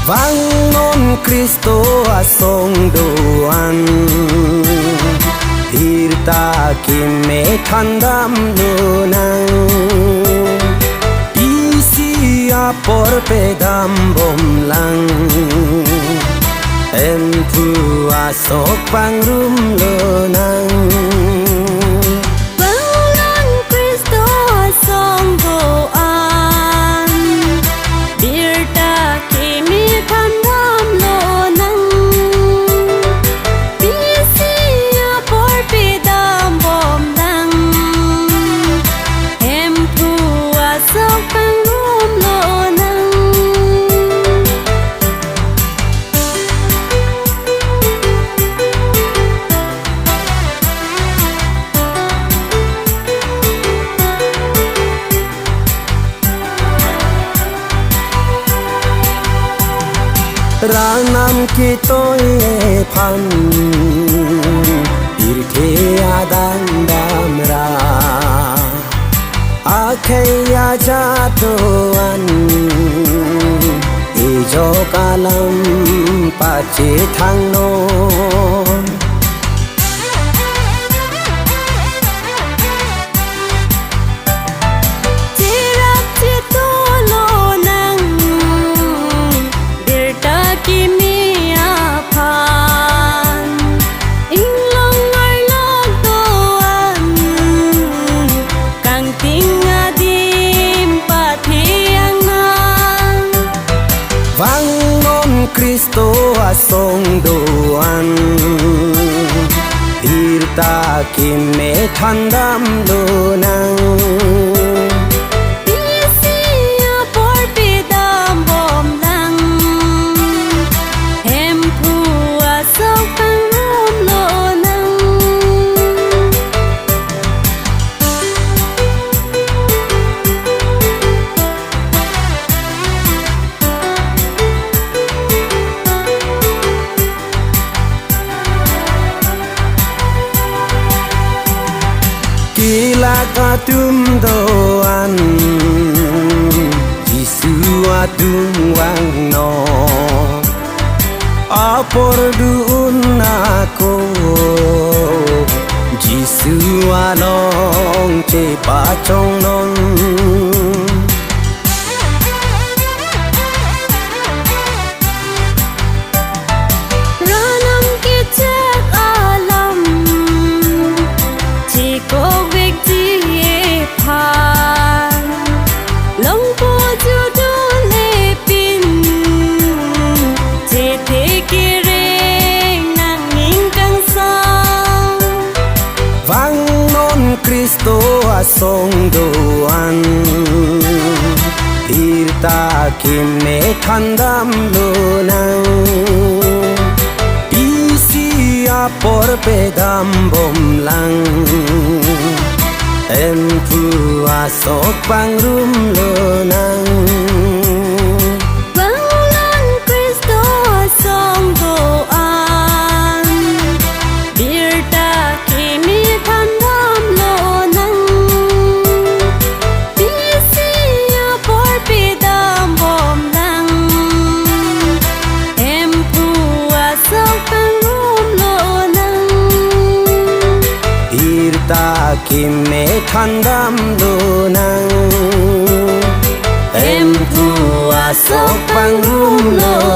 vang non Cristo asong doan hirta kimme thandam lunang isia por pedam bom lang em thu asok pangrum lunang Ranam kitoi phan irke adan damra akhaya jatuan ijo kalam pachi thang non Cristo asong doan hirta kimme thandam lunang isia por pedam bom lang em thu asok pangrum lunang Kila katum doan Jisu atung wang no Apor duun ako Jisu along cepa chong non Cristo asong doan hirta kimme thandam lunang isia por pedam bom lang em thu asok pangrum lunang ta kimme thandam lunang em thu asok pangrum lo